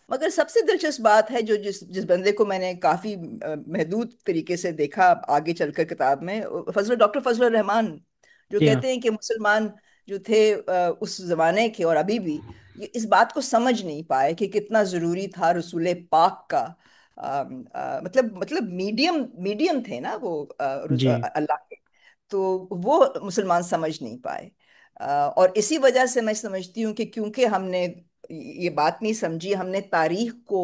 مگر سب سے دلچسپ بات ہے، جو جس بندے کو میں نے کافی محدود طریقے سے دیکھا آگے چل کر کتاب میں، ڈاکٹر فضل الرحمان، جو جی ہاں. کہتے ہیں کہ مسلمان جو تھے اس زمانے کے اور ابھی بھی، یہ اس بات کو سمجھ نہیں پائے کہ کتنا ضروری تھا رسول پاک کا، مطلب میڈیم تھے نا وہ، جی. اللہ کے، تو وہ مسلمان سمجھ نہیں پائے۔ اور اسی وجہ سے میں سمجھتی ہوں کہ کیونکہ ہم نے یہ بات نہیں سمجھی، ہم نے تاریخ کو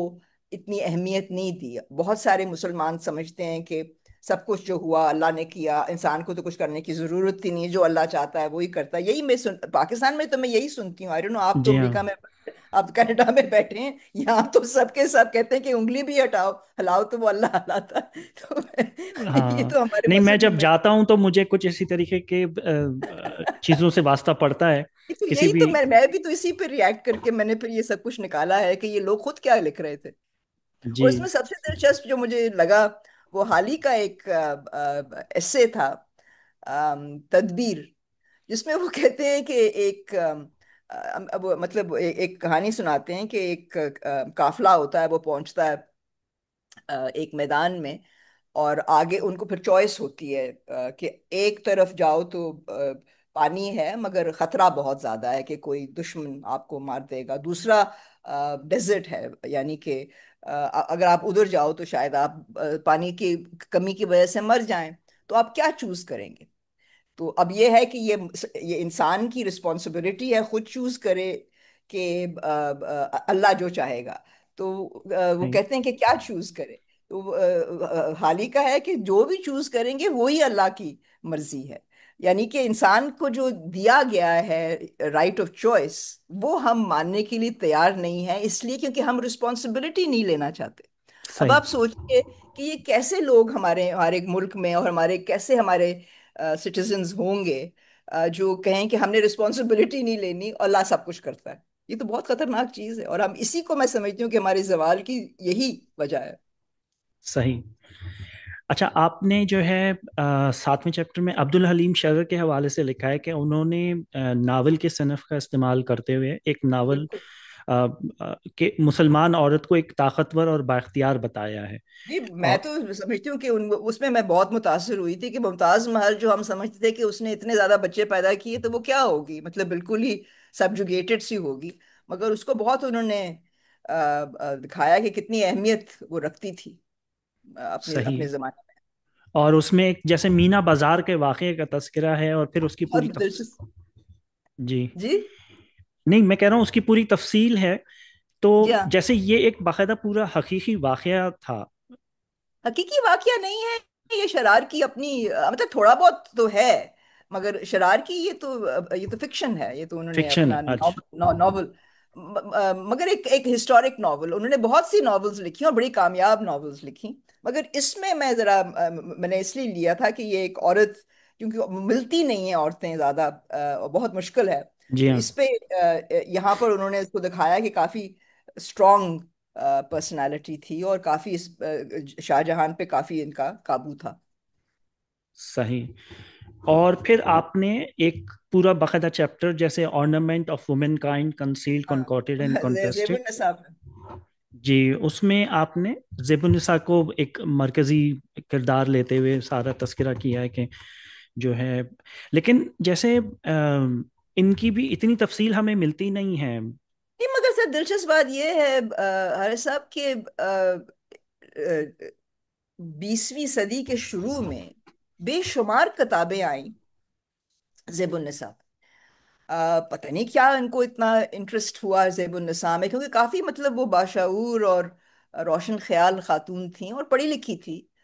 اتنی اہمیت نہیں دی۔ بہت سارے مسلمان سمجھتے ہیں کہ سب کچھ جو ہوا اللہ نے کیا، انسان کو تو کچھ کرنے کی ضرورت ہی نہیں، جو اللہ چاہتا ہے وہی کرتا ہے۔ یہی پاکستان میں تو میں یہی سنتی ہوں، آئی ڈونٹ نو، آپ تو جی ہاں. امریکہ میں، آپ کینیڈا میں بیٹھے ہیں، یہاں تو سب کے سب کہتے ہیں کہ انگلی بھی ہٹاؤ، ہلاؤ تو وہ اللہ ہلاتا ہے۔ تو یہ ہاں. تو ہمارے نہیں، میں مذہب جب میں، جاتا ہوں تو مجھے کچھ اسی طریقے کے چیزوں سے واسطہ پڑتا ہے. یہ تو کسی یہی بھی. تو میں بھی تو اسی پہ ریئیکٹ کر کے میں نے پھر یہ سب کچھ نکالا ہے کہ یہ لوگ خود کیا لکھ رہے تھے۔ اور اس جی. میں سب سے دلچسپ جو مجھے لگا، وہ حال ہی کا ایک ایسے تھا، تدبیر، جس میں وہ کہتے ہیں کہ ایک اب مطلب ایک کہانی سناتے ہیں کہ ایک قافلہ ہوتا ہے، وہ پہنچتا ہے ایک میدان میں، اور آگے ان کو پھر چوائس ہوتی ہے کہ ایک طرف جاؤ تو پانی ہے مگر خطرہ بہت زیادہ ہے کہ کوئی دشمن آپ کو مار دے گا، دوسرا ڈیزرٹ ہے، یعنی کہ اگر آپ ادھر جاؤ تو شاید آپ پانی کی کمی کی وجہ سے مر جائیں، تو آپ کیا چوز کریں گے؟ تو اب یہ ہے کہ یہ انسان کی رسپانسبلٹی ہے خود چوز کرے کہ اللہ جو چاہے گا، تو وہ صحیح. کہتے ہیں کہ کیا چوز کرے؟ تو حال ہی کا ہے کہ جو بھی چوز کریں گے وہی اللہ کی مرضی ہے، یعنی کہ انسان کو جو دیا گیا ہے رائٹ آف چوائس، وہ ہم ماننے کے لیے تیار نہیں ہیں، اس لیے کیونکہ ہم رسپانسبلٹی نہیں لینا چاہتے۔ اب صحیح. آپ سوچئے کہ یہ کیسے لوگ ہمارے ملک میں، اور کیسے ہمارے سٹیزنز ہوں گے جو کہیں کہ ہم نے رسپانسبلٹی نہیں لینی اور اللہ سب کچھ کرتا ہے؟ یہ تو بہت خطرناک چیز ہے، اور ہم اسی کو میں سمجھتی ہوں کہ ہمارے زوال کی یہی وجہ ہے۔ صحیح. اچھا، آپ نے جو ہے 7ویں چیپٹر میں عبد الحلیم شرر کے حوالے سے لکھا ہے کہ انہوں نے ناول کے صنف کا استعمال کرتے ہوئے ایک ناول بالکل کہ مسلمان عورت کو ایک طاقتور اور بااختیار بتایا ہے. جی، میں اور تو سمجھتی ہوں کہ اس میں بہت متاثر ہوئی تھی کہ ممتاز محل جو ہم سمجھتے تھے کہ اس نے اتنے زیادہ بچے پیدا کیے تو وہ کیا ہوگی، مطلب بالکل ہی سبجوگیٹڈ سی ہوگی، مگر اس کو بہت انہوں نے دکھایا کہ کتنی اہمیت وہ رکھتی تھی اپنے صحیح. اپنے زمانے میں۔ اور اس میں ایک جیسے مینا بازار کے واقعے کا تذکرہ ہے، اور پھر اس کی بہت پوری دلچسپ۔ جی. جی نہیں، میں کہہ رہا ہوں اس کی پوری تفصیل ہے. تو جی ہاں، جیسے یہ ایک باقاعدہ پورا حقیقی واقعہ تھا. حقیقی واقعہ نہیں ہے یہ، شرار کی اپنی مطلب تھوڑا بہت تو ہے، مگر شرار کی یہ تو فکشن ہے، یہ تو انہوں نے فکشن ہے. اپنا اچھا. ناول، مگر ایک ہسٹورک ناول، انہوں نے بہت سی ناولز لکھی اور بڑی کامیاب ناولز لکھی، مگر اس میں میں ذرا میں نے اس لیے لیا تھا کہ یہ ایک عورت، کیونکہ ملتی نہیں ہیں عورتیں زیادہ، بہت مشکل ہے، جی تو ہاں. اس پہ یہاں پر انہوں نے اس کو دکھایا کہ کافی اسٹرانگ پرسنالٹی تھی، اور کافی شاہ جہان پہ کافی ان کا قابو تھا۔ صحیح. اور پھر آپ نے ایک پورا باقاعدہ چیپٹر جیسے آرنامنٹ آف وومن کائنڈ کنسیلڈ ہاں، کنکوٹیڈ اینڈ زیب کنٹرسٹڈ. النصاب۔ جی. اس میں آپ نے زیب النساء کو ایک مرکزی کردار لیتے ہوئے سارا تذکرہ کیا ہے کہ جو ہے، لیکن جیسے ان کی بھی اتنی تفصیل ہمیں ملتی نہیں ہے. نہیں، مگر سر دلچسپ بات یہ ہے حارث صاحب کہ 20ویں صدی کے شروع میں بے شمار کتابیں آئیں زیب النساء، پتہ نہیں کیا ان کو اتنا انٹرسٹ ہوا زیب النساء میں، کیونکہ کافی مطلب وہ باشعور اور روشن خیال خاتون تھیں اور پڑھی لکھی تھی،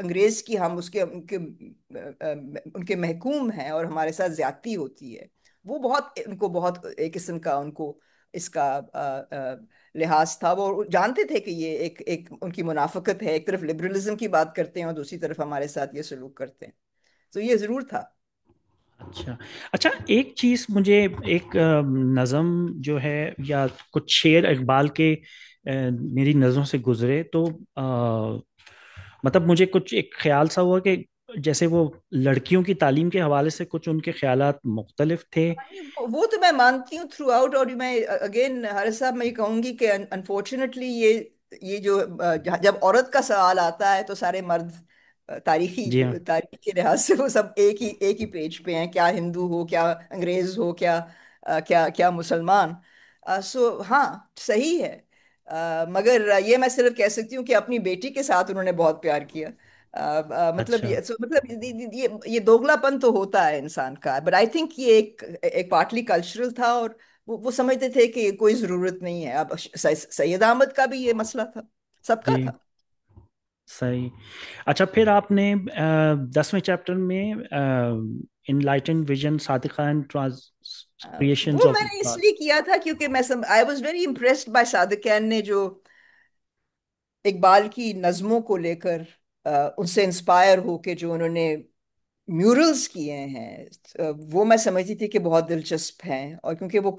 انگریز کی ہم ان کے محکوم ہیں اور ہمارے ساتھ زیادتی ہوتی ہے، وہ بہت ان کو بہت ایک قسم کا ان کو اس کا لحاظ تھا. وہ جانتے تھے کہ یہ ایک ان کی منافقت ہے، ایک طرف لبرلزم کی بات کرتے ہیں اور دوسری طرف ہمارے ساتھ یہ سلوک کرتے ہیں. تو یہ ضرور تھا. اچھا اچھا، ایک چیز مجھے، ایک نظم جو ہے یا کچھ شعر اقبال کے میری نظروں سے گزرے تو مطلب مجھے کچھ ایک خیال سا ہوا کہ جیسے وہ لڑکیوں کی تعلیم کے حوالے سے کچھ ان کے خیالات مختلف تھے. وہ تو میں مانتی ہوں تھرو آؤٹ. اور میں اگین حارث صاحب میں یہ کہوں گی کہ انفارچونیٹلی یہ جو جب عورت کا سوال آتا ہے تو سارے مرد جی ہاں. تاریخ کے لحاظ سے وہ سب ایک ہی پیج پہ ہیں، کیا ہندو ہو، کیا انگریز ہو، کیا مسلمان. سو ہاں، صحیح ہے. مگر یہ میں صرف کہہ سکتی ہوں کہ اپنی بیٹی کے ساتھ انہوں نے بہت پیار کیا. مطلب اچھا مطلب یہ دوگلا پن تو ہوتا ہے انسان کا، بٹ آئی تھنک یہ ایک پارٹلی کلچرل تھا. اور وہ سمجھتے تھے کہ کوئی ضرورت نہیں ہے. اب سید احمد کا بھی یہ مسئلہ تھا، سب کا جی، تھا. صحیح. اچھا، پھر آپ نے 10ویں چیپٹر میں انلائٹنڈ ویژن صادقان ٹرانسپریشنز وہ آف میں نے اس لیے کیا تھا کیونکہ I was very impressed by Sadequain نے جو اقبال کی نظموں کو لے کر ان سے انسپائر ہو کے جو انہوں نے میورلز کیے ہیں. وہ میں سمجھتی تھی کہ بہت دلچسپ ہیں. اور کیونکہ وہ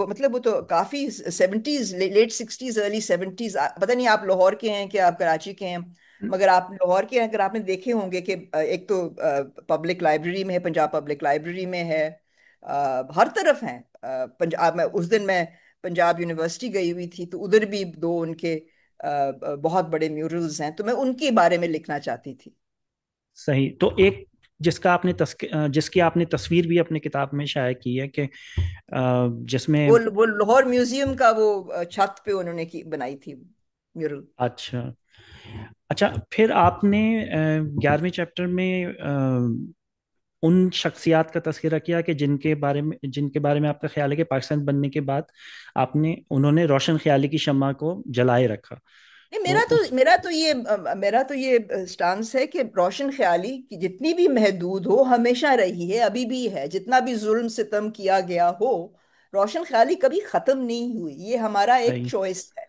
مطلب وہ تو کافی 70s، late 60s early 70s. پتہ نہیں آپ لاہور کے ہیں کہ آپ کراچی کے ہیں، مگر آپ لاہور کے ہیں اگر آپ نے دیکھے ہوں گے کہ ایک تو پبلک لائبریری میں ہے، پنجاب پبلک لائبریری میں ہے، ہر طرف ہیں. پنجاب میں اس دن میں پنجاب یونیورسٹی گئی ہوئی تھی تو ادھر بھی دو ان کے بہت بڑے میورلز ہیں، تو میں ان کے بارے میں لکھنا چاہتی تھی. صحیح. تو ایک جس کی آپ نے تصویر بھی اپنے کتاب میں شائع کی ہے کہ جس میں، وہ لاہور میوزیم کا وہ چھت پہ انہوں نے بنائی تھی میورل. اچھا اچھا، پھر آپ نے 11ویں چیپٹر میں ان شخصیات کا تذکرہ کیا کہ جن کے بارے میں آپ کا خیال ہے کہ پاکستان بننے کے بعد انہوں نے روشن خیالی کی شمع کو جلائے رکھا. نہیں، تو اس میرا تو یہ سٹانس ہے کہ روشن خیالی کی جتنی بھی محدود ہو ہمیشہ رہی ہے، ابھی بھی ہے. جتنا بھی ظلم ستم کیا گیا ہو، روشن خیالی کبھی ختم نہیں ہوئی. یہ ہمارا ایک صحیح چوائس ہے.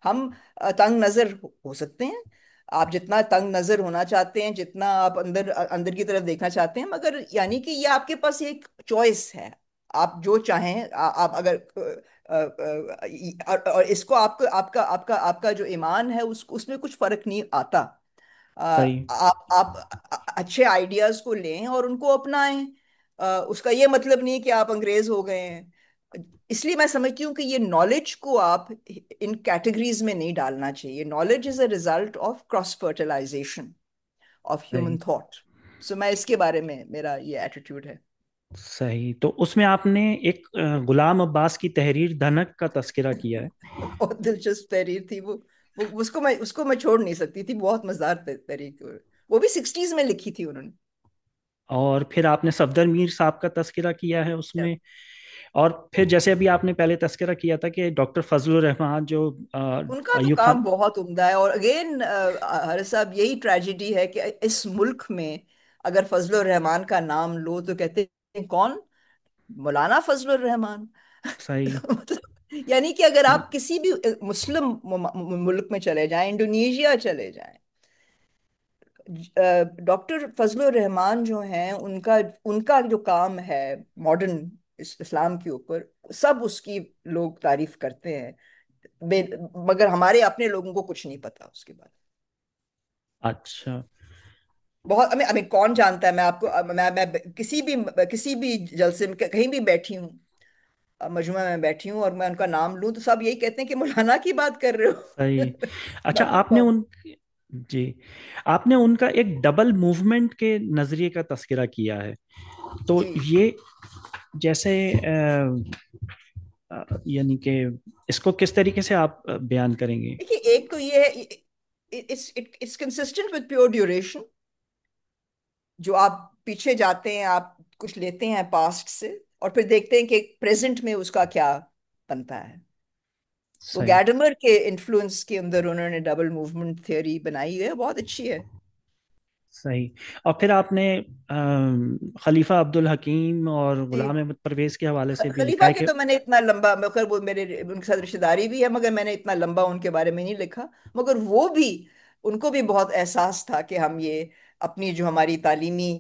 ہم تنگ نظر ہو سکتے ہیں، آپ جتنا تنگ نظر ہونا چاہتے ہیں، جتنا آپ اندر اندر کی طرف دیکھنا چاہتے ہیں، مگر یعنی کہ یہ آپ کے پاس ایک چوائس ہے. آپ جو چاہیں آپ اگر اور اس کو آپ کا جو ایمان ہے اس میں کچھ فرق نہیں آتا. صحیح آپ اچھے آئیڈیاز کو لیں اور ان کو اپنائیں. اس کا یہ مطلب نہیں کہ آپ انگریز ہو گئے ہیں. اس لیے میں سمجھتی ہوں کہ یہ نالج کو آپ ان کیٹیگریز میں نہیں ڈالنا چاہیے. Knowledge is a result of cross fertilisation of صحیح ہیومن تھاٹ. سو میں اس کے بارے میں میرا یہ ایٹیٹیوڈ ہے. صحیح. تو اس میں آپ نے ایک غلام عباس کی تحریر دھنک کا تذکرہ کیا ہے. بہت دلچسپ تحریر تھی وہ اس کو میں چھوڑ نہیں سکتی تھی. بہت مزدار تحریر تھی. وہ بھی 60s میں لکھی تھی انہوں نے. اور پھر آپ نے صفدر میر صاحب کا تذکرہ کیا ہے اس Yeah. میں. اور پھر جیسے ابھی آپ نے پہلے تذکرہ کیا تھا کہ ڈاکٹر فضل الرحمان جو ان کا تو ایوب خان. کام بہت عمدہ ہے. اور اگین حارث صاحب، یہی ٹریجڈی ہے کہ اس ملک میں اگر فضل الرحمان کا نام لو تو کہتے ہیں کون؟ مولانا فضل الرحمان. صحیح. مطلب یعنی کہ اگر آپ کسی بھی مسلم ملک میں چلے جائیں، انڈونیشیا چلے جائیں، ڈاکٹر فضل الرحمان جو ہیں ان کا جو کام ہے ماڈرن اسلام کے اوپر، سب اس کی لوگ تعریف کرتے ہیں. بے- مگر ہمارے اپنے لوگوں کو کچھ نہیں پتا اس کے بارے میں. اچھا بہت کون جانتا ہے؟ میں آپ کو میں کسی بھی جلسے میں کہیں بھی بیٹھی ہوں، مجمع میں بیٹھی ہوں اور میں ان کا نام لوں تو سب یہی کہتے ہیں کہ مولانا کی بات کر رہے ہو. صحیح. اچھا، باقی کون؟ جی، آپ نے ان کا ایک ڈبل موومنٹ کے نظریے کا تذکرہ کیا ہے. تو جی یہ جیسے یعنی کہ اس کو کس طریقے سے آپ بیان کریں گے؟ دیکھیے، ایک تو یہ ہے it's consistent with pure duration. جو آپ پیچھے جاتے ہیں، آپ کچھ لیتے ہیں پاسٹ سے اور پھر دیکھتے ہیں کہ پریزنٹ میں اس کا کیا بنتا ہے. وہ صحیح. گیڈمر کے انفلوئنس کے اندر انہوں نے ڈبل موومنٹ تھیوری بنائی ہے، بہت اچھی ہے. صحیح. اور پھر آپ نے خلیفہ عبد الحکیم اور غلام جی، احمد پرویز کے حوالے سے بھی لکھا خلیفہ ہے کے کہ... تو میں نے اتنا لمبا، مگر وہ میرے ان کے ساتھ رشتہ داری بھی ہے، مگر میں نے اتنا لمبا ان کے بارے میں نہیں لکھا. مگر وہ بھی، ان کو بھی بہت احساس تھا کہ ہم یہ اپنی جو ہماری تعلیمی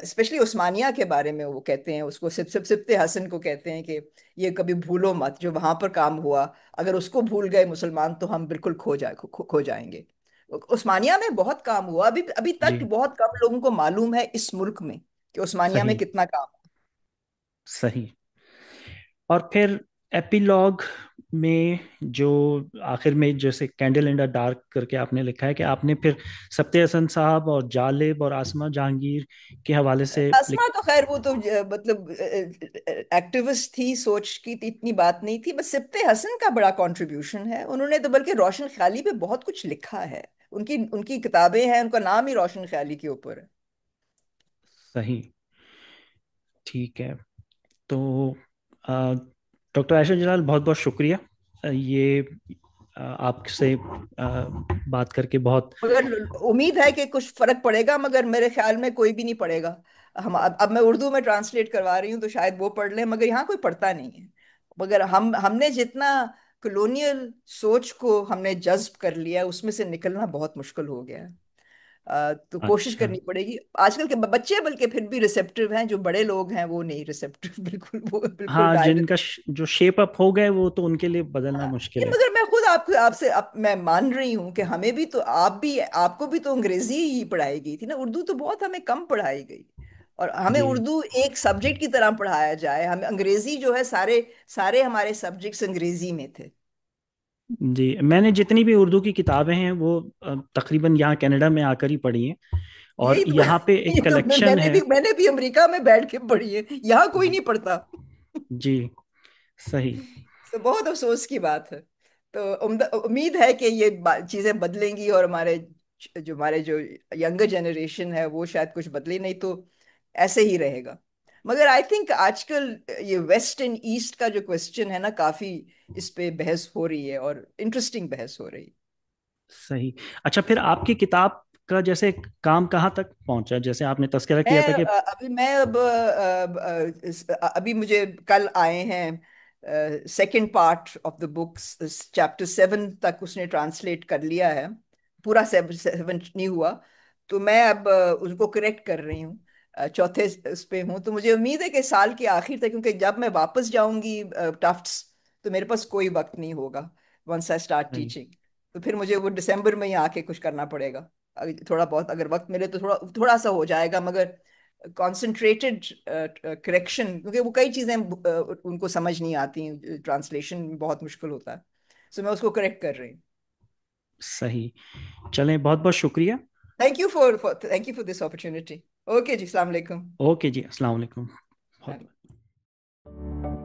اسپیشلی عثمانیہ کے بارے میں وہ کہتے ہیں اس کو، سبت حسن کو کہتے ہیں کہ یہ کبھی بھولو مت جو وہاں پر کام ہوا، اگر اس کو بھول گئے مسلمان تو ہم بالکل کھو جائیں گے. عثمانیہ میں بہت کام ہوا، ابھی ابھی تک جی. بہت کم لوگوں کو معلوم ہے اس ملک میں کہ عثمانیہ میں صحیح. کتنا کام. صحیح. اور پھر ایپیلوگ میں جو آخر میں جیسے کینڈل ان دا ڈارک کر کے آپ نے لکھا ہے کہ آپ نے پھر سبتے حسن صاحب اور جالب اور آسمہ جہانگیر کے حوالے سے اسما تو خیر وہ تو مطلب ایکٹیوسٹ تھی، سوچ کی اتنی بات نہیں تھی. بس سبتے حسن کا بڑا کنٹریبیوشن ہے، انہوں نے تو بلکہ روشن خیالی پہ بہت کچھ لکھا ہے. ان کی کتابیں ہیں، ان کا نام ہی روشن خیالی کے اوپر ہے. صحیح. ٹھیک ہے. تو ڈاکٹر عائشہ جلال بہت بہت شکریہ. یہ آپ سے بات کر کے بہت... مگر امید ہے کہ کچھ فرق پڑے گا، مگر میرے خیال میں کوئی بھی نہیں پڑے گا. اب میں اردو میں ٹرانسلیٹ کروا رہی ہوں تو شاید وہ پڑھ لیں، مگر یہاں کوئی پڑھتا نہیں ہے. مگر ہم نے جتنا کلونیل سوچ کو ہم نے جذب کر لیا، اس میں سے نکلنا بہت مشکل ہو گیا ہے. تو کوشش اچھا. کرنی پڑے گی. آج کل کے بچے بلکہ پھر بھی ریسیپٹیو ہیں، جو بڑے لوگ ہیں وہ نہیں ریسیپٹیو بالکل، وہ بالکل ہاں، ڈائڈ. جن کا جو شیپ اپ ہو گئے وہ تو ان کے لیے بدلنا یہ مشکل ہے. مگر میں خود آپ سے میں مان رہی ہوں کہ ہمیں بھی تو، آپ کو بھی تو انگریزی ہی پڑھائی گئی تھی نا، اردو تو بہت ہمیں کم پڑھائی گئی. اور ہمیں جی. اردو ایک سبجیکٹ کی طرح پڑھایا جائے، ہمیں انگریزی جو ہے، سارے سارے ہمارے سبجیکٹس انگریزی میں تھے. جی، میں نے جتنی بھی اردو کی کتابیں ہیں وہ تقریباً یہاں کینیڈا میں آ کر ہی پڑھی ہیں. اور یہی تو یہاں پہ ایک یہ تو میں کلیکشن نے ہے. بھی میں نے بھی امریکہ میں بیٹھ کے پڑھی ہے، یہاں کوئی جی. نہیں پڑھتا. جی. صحیح. تو بہت افسوس کی بات ہے. تو امید ہے کہ یہ چیزیں بدلیں گی، اور ہمارے جو ینگر جنریشن ہے وہ شاید کچھ بدلے، نہیں تو ایسے ہی رہے گا. مگر آئی تھنک آج کل یہ ویسٹ اینڈ ایسٹ کا جو کوشچن ہے نا، کافی اس پہ بحث ہو رہی ہے، اور انٹرسٹنگ بحث ہو رہی ہے. صحیح. اچھا، پھر آپ کی کتاب کا جیسے کام کہاں تک پہنچا؟ جیسے آپ نے تذکرہ میں کیا تھا کہ... ابھی میں اب ابھی مجھے کل آئے ہیں second part of the books, chapter 7 تک اس نے ٹرانسلیٹ کر لیا ہے. پورا 7 نہیں ہوا، تو میں اب اس کو کریکٹ کر رہی ہوں. چوتھے اس پہ ہوں، تو مجھے امید ہے کہ سال کے آخر تک، کیونکہ جب میں واپس جاؤں گی ٹفٹس تو میرے پاس کوئی وقت نہیں ہوگا ونس آئی اسٹارٹ صحیح. ٹیچنگ. تو پھر مجھے وہ دسمبر میں ہی آ کے کچھ کرنا پڑے گا. تھوڑا بہت اگر وقت ملے تو تھوڑا تھوڑا سا ہو جائے گا، مگر کانسنٹریٹڈ کریکشن، کیونکہ وہ کئی چیزیں ان کو سمجھ نہیں آتی، ٹرانسلیشن بہت مشکل ہوتا ہے. سو میں اس کو کریکٹ کر رہی ہوں. صحیح. چلیں، بہت بہت شکریہ. Thank you for this opportunity. Okay جی، السلام علیکم. اوکے جی، السلام علیکم. بہت